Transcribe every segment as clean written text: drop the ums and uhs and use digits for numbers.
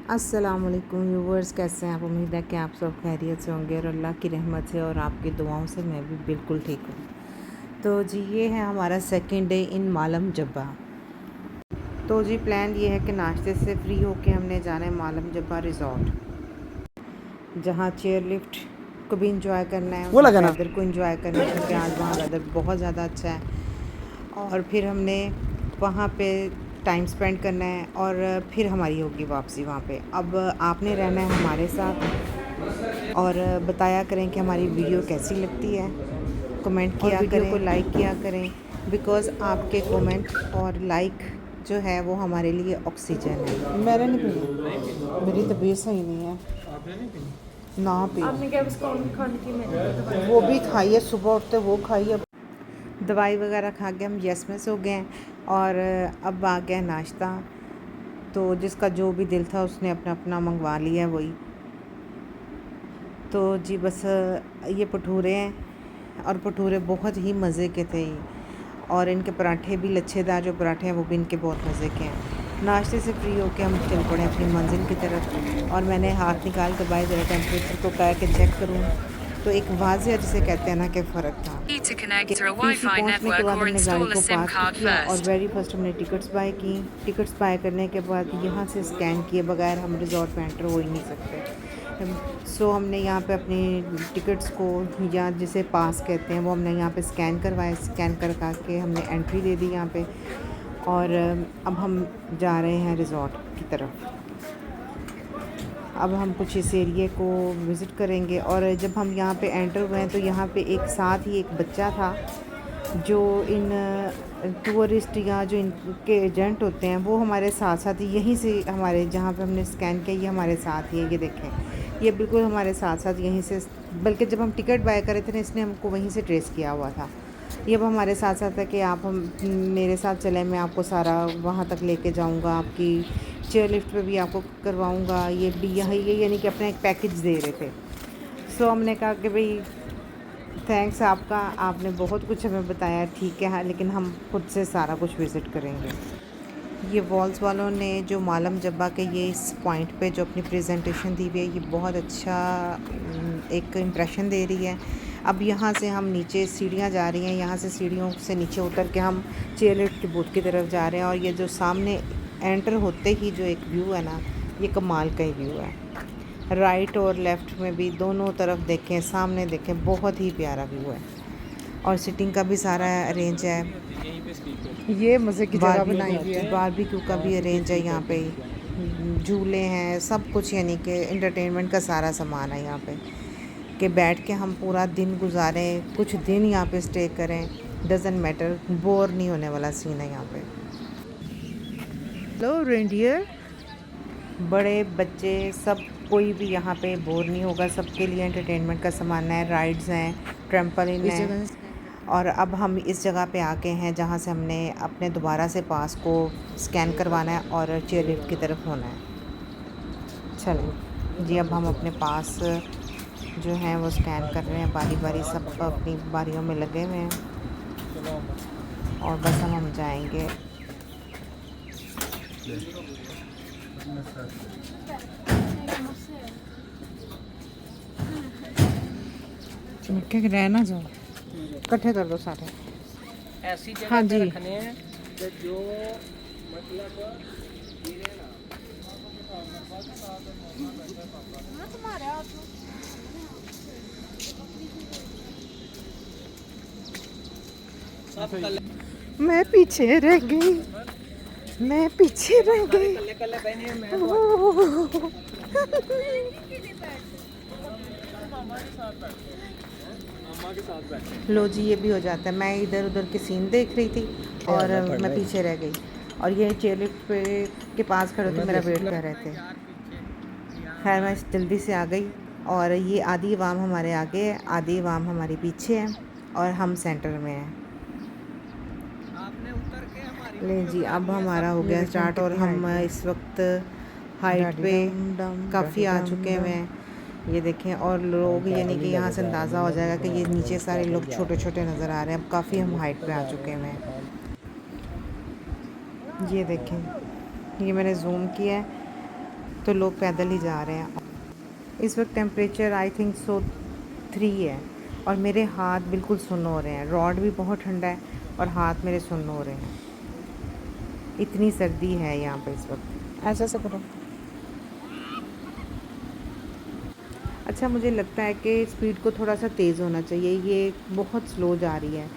अस्सलाम वालेकुम व्यूवर्स, कैसे हैं आप? उम्मीद है कि आप सब खैरियत से होंगे और अल्लाह की रहमत से और आपकी दुआओं से मैं भी बिल्कुल ठीक हूँ। तो जी ये है हमारा सेकंड डे इन मालम जब्बा। तो जी प्लान ये है कि नाश्ते से फ्री होके हमने जाना है मालम जब्बा रिज़ॉर्ट, जहाँ चेयर लिफ्ट को भी इंजॉय करना है, वेदर को इंजॉय करना है क्योंकि आज वहाँ वेदर बहुत ज़्यादा अच्छा है। और फिर हमने वहाँ पे टाइम स्पेंड करना है और फिर हमारी होगी वापसी वहाँ पे। अब आपने रहना है हमारे साथ और बताया करें कि हमारी वीडियो कैसी लगती है, कमेंट किया करें, वीडियो को लाइक किया करें, बिकॉज़ आपके कमेंट और लाइक जो है वो हमारे लिए ऑक्सीजन है। मैंने नहीं पीनी, मेरी तबीयत सही नहीं है। आपने नहीं पीनी? ना पी, आपने क्या बस कौन खाने की मैंने वो भी खाई है, सुबह उठते वो खाई है। दवाई वगैरह खा के हम यस में सो गए हैं और अब आ गया नाश्ता। तो जिसका जो भी दिल था उसने अपना अपना मंगवा लिया वही। तो जी बस ये भटूरे हैं और भटूरे बहुत ही मज़े के थे और इनके पराठे भी लच्छेदार जो पराठे हैं वो भी इनके बहुत मज़े के हैं। नाश्ते से फ्री होकर हम चल पड़े अपनी मंजिल की तरफ और मैंने हाथ निकाल कर बाहर ज़रा टेम्परेचर को कहा कि चेक करूँ, तो एक वाज़ेह जिसे कहते हैं ना कि फ़र्क था कि पीसी पहुंचने के बाद हमने गाड़ी को पार्क किया और वेरी फर्स्ट हमने टिकट्स बाय की। टिकट्स बाय करने के बाद यहाँ से स्कैन किए बगैर हम रिज़ॉर्ट में एंटर हो ही नहीं सकते। सो हमने यहाँ पे अपनी टिकट्स को या जिसे पास कहते हैं वो हमने यहाँ पे स्कैन करवाया। स्कैन करवा के हमने एंट्री दे दी यहाँ पे और अब हम जा रहे हैं रिज़ॉर्ट की तरफ। अब हम कुछ इस एरिए को विज़िट करेंगे और जब हम यहाँ पे एंटर हुए हैं तो यहाँ पे एक साथ ही एक बच्चा था जो इन टूरिस्ट या जो इनके एजेंट होते हैं वो हमारे साथ साथ यहीं से हमारे जहाँ पे हमने स्कैन किया ये हमारे साथ ही है। ये देखें, ये बिल्कुल हमारे साथ साथ यहीं से, बल्कि जब हम टिकट बाय करे थे ना इसने हमको वहीं से ट्रेस किया हुआ था। ये अब हमारे साथ साथ है कि आप हम मेरे साथ चलें, मैं आपको सारा वहाँ तक लेके जाऊँगा, आपकी चेयर लिफ्ट पे भी आपको करवाऊँगा। ये भी यहाँ ये यानी कि अपना एक पैकेज दे रहे थे। सो हमने कहा कि भाई थैंक्स आपका, आपने बहुत कुछ हमें बताया, ठीक है हाँ, लेकिन हम खुद से सारा कुछ विज़िट करेंगे। ये वॉल्स वालों ने जो मालम जब्बा के ये इस पॉइंट पे जो अपनी प्रेजेंटेशन दी हुई है ये बहुत अच्छा एक इम्प्रेशन दे रही है। अब यहाँ से हम नीचे सीढ़ियाँ जा रही हैं, यहाँ से सीढ़ियों से नीचे उतर के हम चेयर लिफ्ट की बूथ की तरफ जा रहे हैं और ये जो सामने एंटर होते ही जो एक व्यू है ना, ये कमाल का ही व्यू है। राइट और लेफ़्ट में भी दोनों तरफ देखें, सामने देखें, बहुत ही प्यारा व्यू है और सिटिंग का भी सारा अरेंज है। ये मज़े की जगह बनाई हुई है। बारबेक्यू का भी अरेंज है यहाँ पे, झूले हैं, सब कुछ यानी कि एंटरटेनमेंट का सारा सामान है यहाँ पे कि बैठ के हम पूरा दिन गुजारें, कुछ दिन यहाँ पे स्टे करें, डज़न्ट मैटर, बोर नहीं होने वाला सीन है यहाँ पे। हेलो रेंडियर, बड़े बच्चे सब कोई भी यहाँ पे बोर नहीं होगा, सबके लिए एंटरटेनमेंट का सामान है, राइड्स हैं, ट्रैम्पोलिन है। और अब हम इस जगह पे आके हैं जहाँ से हमने अपने दोबारा से पास को स्कैन करवाना है और चेयर लिफ्ट की तरफ होना है। चलो जी, अब हम अपने पास जो हैं वो स्कैन कर रहे हैं, बारी बारी सब अपनी बारियों में लगे हुए हैं और बस हम जाएंगे। चमके के रहना जाओ, इकट्ठे कर दो सारे। ऐसी जगह हाँ पे जी। रखने हैं कि जो मतलब गिरे ना। सब कल मैं पीछे रह गई, मैं पीछे रह गई। कल्ले कल्ले बहने मैं तो मामा के साथ बैठे। लो जी, ये भी हो जाता है। मैं इधर उधर की सीन देख रही थी और मैं पीछे रह गई और ये चेयर लिफ्ट पे के पास खड़े होकर मेरा वेट कर रहे थे। खैर मैं जल्दी से आ गई और ये आधी अवाम हमारे आगे है, आधी अवाम हमारी पीछे है और हम सेंटर में हैं। आपने उतर के हमारी ले जी, अब हमारा हो गया स्टार्ट और हम इस वक्त हाइट पे काफ़ी आ चुके हैं। ये देखें और लोग यानी कि यहाँ से अंदाज़ा हो जाएगा कि ये नीचे सारे लोग छोटे छोटे नज़र आ रहे हैं। अब काफ़ी हम हाइट पे आ चुके हैं। ये देखें, ये मैंने जूम किया है तो लोग पैदल ही जा रहे हैं। इस वक्त टेम्परेचर आई थिंक सो 3 है और मेरे हाथ बिल्कुल सुन्न हो रहे हैं। रॉड भी बहुत ठंडा है और हाथ मेरे सुन्न हो रहे हैं। इतनी सर्दी है यहाँ पे इस वक्त। ऐसा से करो। अच्छा, मुझे लगता है कि स्पीड को थोड़ा सा तेज़ होना चाहिए, ये बहुत स्लो जा रही है।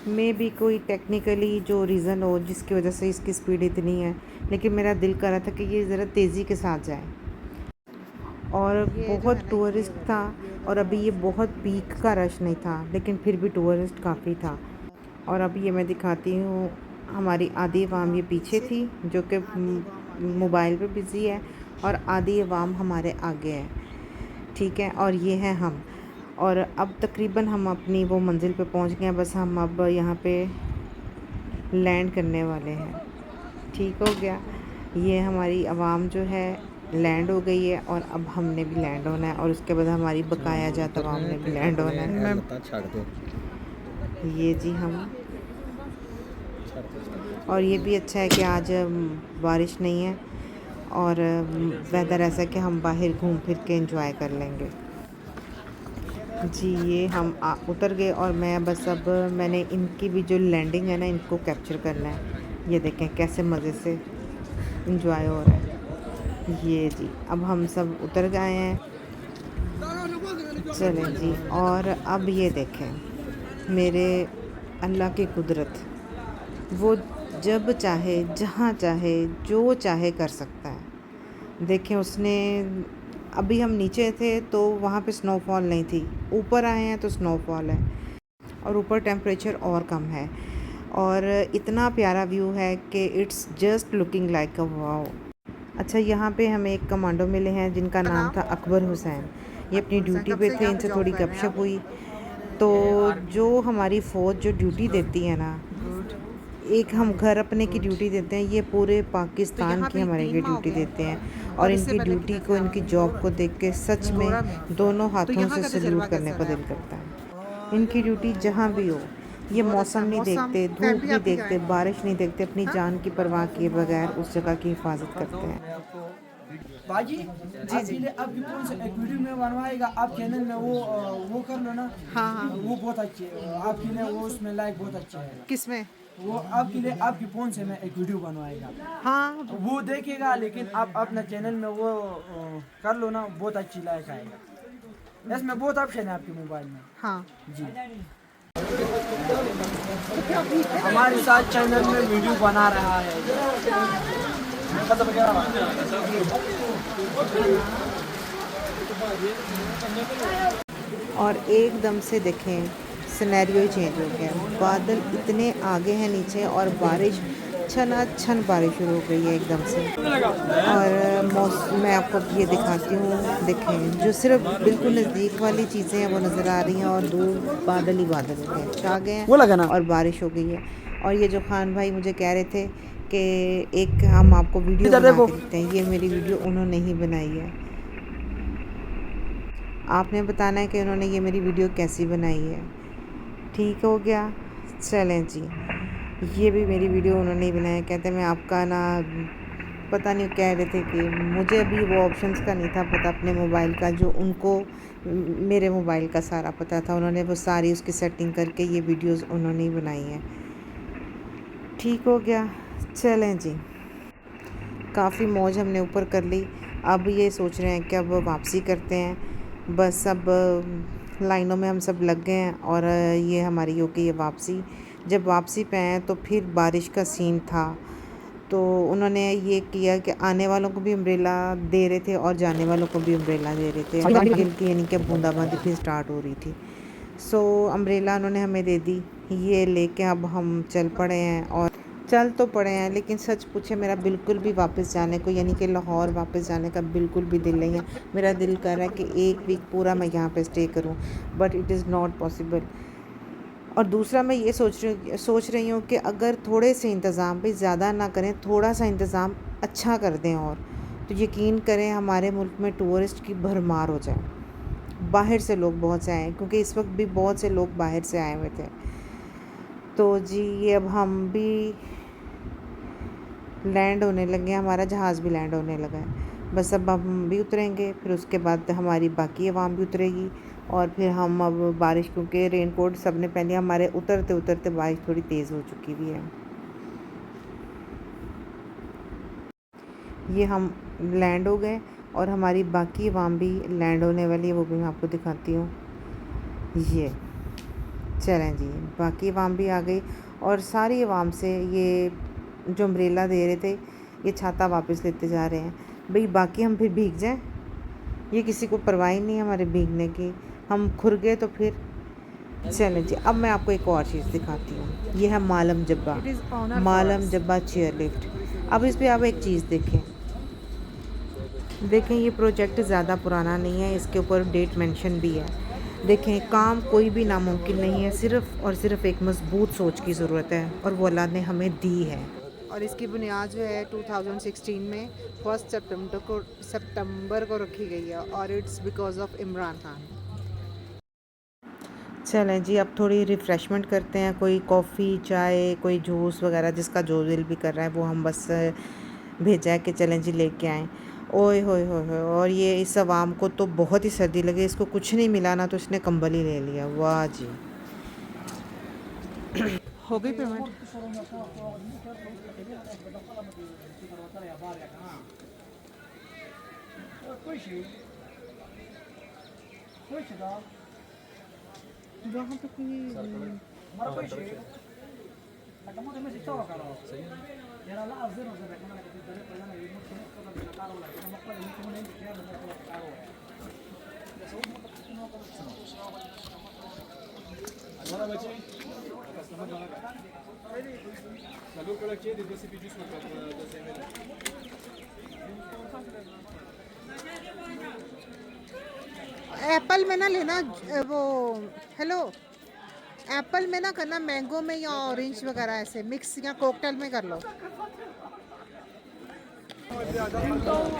मे भी कोई टेक्निकली जो रीज़न हो जिसकी वजह से इसकी स्पीड इतनी है, लेकिन मेरा दिल कर रहा था कि ये ज़रा तेज़ी के साथ जाए। और बहुत टूरिस्ट था और अभी ये बहुत पीक का रश नहीं था, लेकिन फिर भी टूरिस्ट काफ़ी था। और अब ये मैं दिखाती हूँ, हमारी आधी अवाम ये पीछे थी जो कि मोबाइल पे बिज़ी है और आधी अवाम हमारे आगे है, ठीक है। और ये हैं हम, और अब तकरीबन हम अपनी वो मंजिल पे पहुंच गए हैं। बस हम अब यहाँ पे लैंड करने वाले हैं, ठीक हो गया। ये हमारी आवाम जो है लैंड हो गई है और अब हमने भी लैंड होना है और उसके बाद हमारी बकाया जात आवाम ने भी लैंड होना है। छाड़ दो। ये जी हम, और ये भी अच्छा है कि आज बारिश नहीं है और वेदर ऐसा कि हम बाहर घूम फिर के एंजॉय कर लेंगे। जी ये हम उतर गए और मैं बस अब मैंने इनकी भी जो लैंडिंग है ना, इनको कैप्चर करना है। ये देखें कैसे मज़े से एंजॉय हो रहा है। ये जी अब हम सब उतर गए हैं, चलें जी। और अब ये देखें मेरे अल्लाह की कुदरत, वो जब चाहे जहाँ चाहे जो चाहे कर सकता है। देखें उसने, अभी हम नीचे थे तो वहाँ पे स्नोफॉल नहीं थी, ऊपर आए हैं तो स्नोफॉल है और ऊपर टेम्परेचर और कम है और इतना प्यारा व्यू है कि it's just looking like a wow. अच्छा, यहाँ पे हमें एक कमांडो मिले हैं जिनका नाम था अकबर हुसैन। ये अपनी ड्यूटी पे थे, इनसे थोड़ी गपशप हुई तो जो हमारी फ़ौज जो ड्यूटी देती है ना, एक हम घर अपने की ड्यूटी देते हैं, ये पूरे पाकिस्तान की हमारे लिए ड्यूटी देते हैं। और इनकी ड्यूटी को, इनकी जॉब को देख के सच में दोनों हाथों से सल्यूट करने को दिल करता है। इनकी ड्यूटी जहाँ भी हो, ये मौसम नहीं देखते, धूप नहीं देखते, बारिश नहीं देखते, अपनी जान की परवाह किए बगैर उस जगह की हिफाजत करते हैं। बाजी जी जी आपकी कौन से एक वीडियो में बनवाएगा आप चैनल में वो कर लो ना। हाँ वो बहुत अच्छे आपके लिए, वो उसमें लाइक बहुत अच्छा है। किसमें? वो आपके लिए आपके फ़ोन से मैं एक वीडियो बनवाएगा, हाँ वो देखेगा। लेकिन आप अपना चैनल में वो कर लो ना, बहुत अच्छी लाइक आएगा। इसमें बहुत ऑप्शन है आपके मोबाइल में। हाँ जी हमारे साथ चैनल में वीडियो बना रहा है। और एकदम से देखें सिनेरियो ही चेंज हो गया, बादल इतने आगे हैं नीचे और बारिश छन बारिश शुरू हो गई है एकदम से। और मैं आपको ये दिखाती हूँ, देखें जो सिर्फ बिल्कुल नज़दीक वाली चीज़ें हैं वो नज़र आ रही हैं और दूर बादल ही बादल हो गए, छा गए हैं और बारिश हो गई है। और ये जो खान भाई मुझे कह रहे थे कि एक हम आपको वीडियो बना के देते हैं, ये मेरी वीडियो उन्होंने ही बनाई है। आपने बताना है कि उन्होंने ये मेरी वीडियो कैसी बनाई है, ठीक हो गया। चलें जी, ये भी मेरी वीडियो उन्होंने ही बनाया। कहते मैं आपका ना पता नहीं, कह रहे थे कि मुझे अभी वो ऑप्शंस का नहीं था पता अपने मोबाइल का, जो उनको मेरे मोबाइल का सारा पता था। उन्होंने वो सारी उसकी सेटिंग करके ये वीडियोस उन्होंने ही बनाई हैं, ठीक हो गया। चलें जी, काफ़ी मौज हमने ऊपर कर ली। अब ये सोच रहे हैं कि अब वापसी करते हैं। बस अब लाइनों में हम सब लग गए हैं और ये हमारी हो गई है वापसी। जब वापसी पे आए तो फिर बारिश का सीन था, तो उन्होंने ये किया कि आने वालों को भी अम्ब्रेला दे रहे थे और जाने वालों को भी अम्ब्रेला दे रहे थे। हल्की यानी कि बूंदाबांदी फिर स्टार्ट हो रही थी। सो अम्ब्रेला उन्होंने हमें दे दी, ये लेके अब हम चल पड़े हैं। और चल तो पड़े हैं, लेकिन सच पूछे मेरा बिल्कुल भी वापस जाने को, यानी कि लाहौर वापस जाने का बिल्कुल भी दिल नहीं है। मेरा दिल कर रहा है कि एक वीक पूरा मैं यहाँ पे स्टे करूँ, but it is not possible. और दूसरा मैं ये सोच रही हूँ कि अगर थोड़े से इंतज़ाम भी ज़्यादा ना करें, थोड़ा सा इंतज़ाम अच्छा कर दें और तो यकीन करें हमारे मुल्क में टूरिस्ट की भरमार हो जाए। बाहर से लोग बहुत से आए, क्योंकि इस वक्त भी बहुत से लोग बाहर से आए हुए थे। तो जी ये अब हम भी लैंड होने लगे हैं, हमारा जहाज़ भी लैंड होने लगा है। बस अब हम भी उतरेंगे, फिर उसके बाद हमारी बाकी आवाम भी उतरेगी और फिर हम अब बारिश, क्योंकि रेनकोट सब ने पहन लिया, हमारे उतरते उतरते बारिश थोड़ी तेज़ हो चुकी भी है। ये हम लैंड हो गए और हमारी बाकी आवाम भी लैंड होने वाली है, वो भी मैं आपको दिखाती हूँ। ये चलें जी, बाकी आवाम भी आ गई और सारी आवाम से ये जो अम्ब्रेला दे रहे थे ये छाता वापस लेते जा रहे हैं। भाई बाकी हम फिर भीग जाएं, ये किसी को परवाह ही नहीं है हमारे भीगने की, हम खुर गए तो फिर। चलें जी, अब मैं आपको एक और चीज़ दिखाती हूँ। ये है मालम जब्बा, मालम जब्बा चेयर लिफ्ट। अब इस पर आप एक चीज़ देखें, ये प्रोजेक्ट ज़्यादा पुराना नहीं है, इसके ऊपर डेट मेंशन भी है। देखें, काम कोई भी नामुमकिन नहीं है, सिर्फ़ और सिर्फ एक मजबूत सोच की ज़रूरत है और वो अल्लाह ने हमें दी है। और इसकी बुनियाद जो है 2016 में 1 सितंबर को रखी गई है और it's because of Imran Khan. चलें जी, अब थोड़ी रिफ़्रेशमेंट करते हैं, कोई कॉफ़ी चाय कोई जूस वगैरह, जिसका जो दिल भी कर रहा है वो हम बस भेजा है कि चलें जी लेके आएँ। ओए होए होए होए, और ये इस अवाम को तो बहुत ही सर्दी लगी, इसको कुछ नहीं मिला ना तो इसने कंबल ही ले लिया। वाह जी। हो गई पेमेंट? वहाँ पे कोई एप्पल में ना लेना वो, हेलो, एप्पल में ना करना, मैंगो में या ऑरेंज वगैरह ऐसे मिक्स, या कोकटेल में कर लो।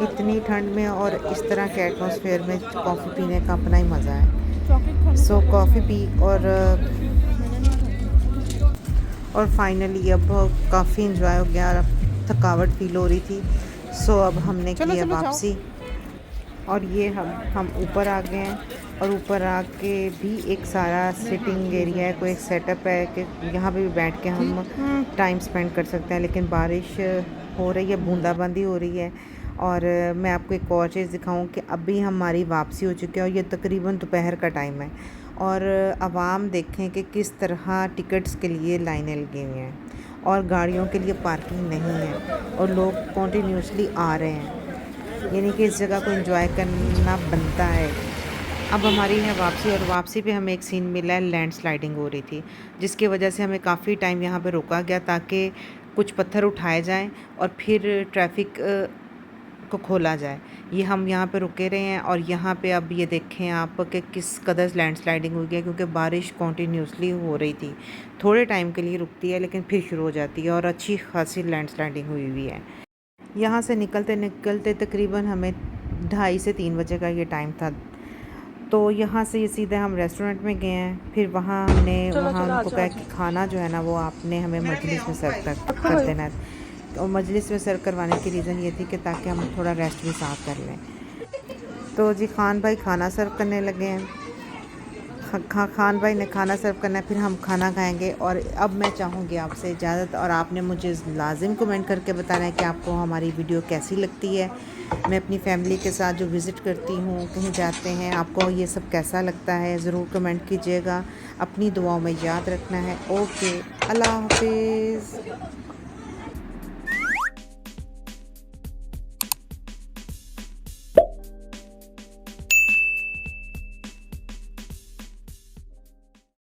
इतनी ठंड में और इस तरह के एटमॉस्फेयर में कॉफ़ी पीने का अपना ही मज़ा है। सो कॉफ़ी पी और फाइनली अब काफ़ी इंजॉय हो गया और अब थकावट फील हो रही थी। सो अब हमने किया वापसी और ये हम ऊपर आ गए हैं और ऊपर आके भी एक सारा सिटिंग एरिया है, कोई एक सेटअप है कि यहाँ पे भी बैठ के हम टाइम स्पेंड कर सकते हैं। लेकिन बारिश हो रही है, बूंदाबांदी हो रही है। और मैं आपको एक और चीज़ दिखाऊं कि अभी हमारी वापसी हो चुकी है और ये तकरीबन दोपहर का टाइम है और आवाम देखें कि किस तरह टिकट्स के लिए लाइनें लगी हुई हैं और गाड़ियों के लिए पार्किंग नहीं है और लोग कॉन्टीन्यूसली आ रहे हैं, यानी कि इस जगह को एंजॉय करना बनता है। अब हमारी है वापसी और वापसी पे हमें एक सीन मिला है, लैंडस्लाइडिंग हो रही थी जिसकी वजह से हमें काफ़ी टाइम यहाँ पे रोका गया ताकि कुछ पत्थर उठाए जाएं और फिर ट्रैफिक को खोला जाए। ये हम यहाँ पे रुके रहे हैं और यहाँ पे अब ये देखें आप कि किस कदर लैंडस्लाइडिंग हुई है, क्योंकि बारिश कॉन्टीन्यूसली हो रही थी। थोड़े टाइम के लिए रुकती है लेकिन फिर शुरू हो जाती है और अच्छी खासी लैंडस्लाइडिंग हुई हुई है। यहाँ से निकलते निकलते तकरीबन हमें 2:30 से 3 बजे का ये टाइम था। तो यहाँ से ये सीधे हम रेस्टोरेंट में गए हैं, फिर वहाँ हमने उनको कहा कि खाना जो है ना वो आपने हमें मजलिस में सर्व कर देना है। तो मजलिस में सर्व करवाने की रीज़न ये थी कि ताकि हम थोड़ा रेस्ट भी साथ कर लें। तो जी खान भाई खाना सर्व करने लगे हैं, खान भाई ने खाना सर्व करना है, फिर हम खाना खाएंगे। और अब मैं चाहूँगी आपसे इजाज़त और आपने मुझे लाजिम कमेंट करके बताना है कि आपको हमारी वीडियो कैसी लगती है। मैं अपनी फैमिली के साथ जो विज़िट करती हूँ, कहीं जाते हैं, आपको ये सब कैसा लगता है ज़रूर कमेंट कीजिएगा। अपनी दुआओं में याद रखना है। ओके, अल्लाह हाफिज़।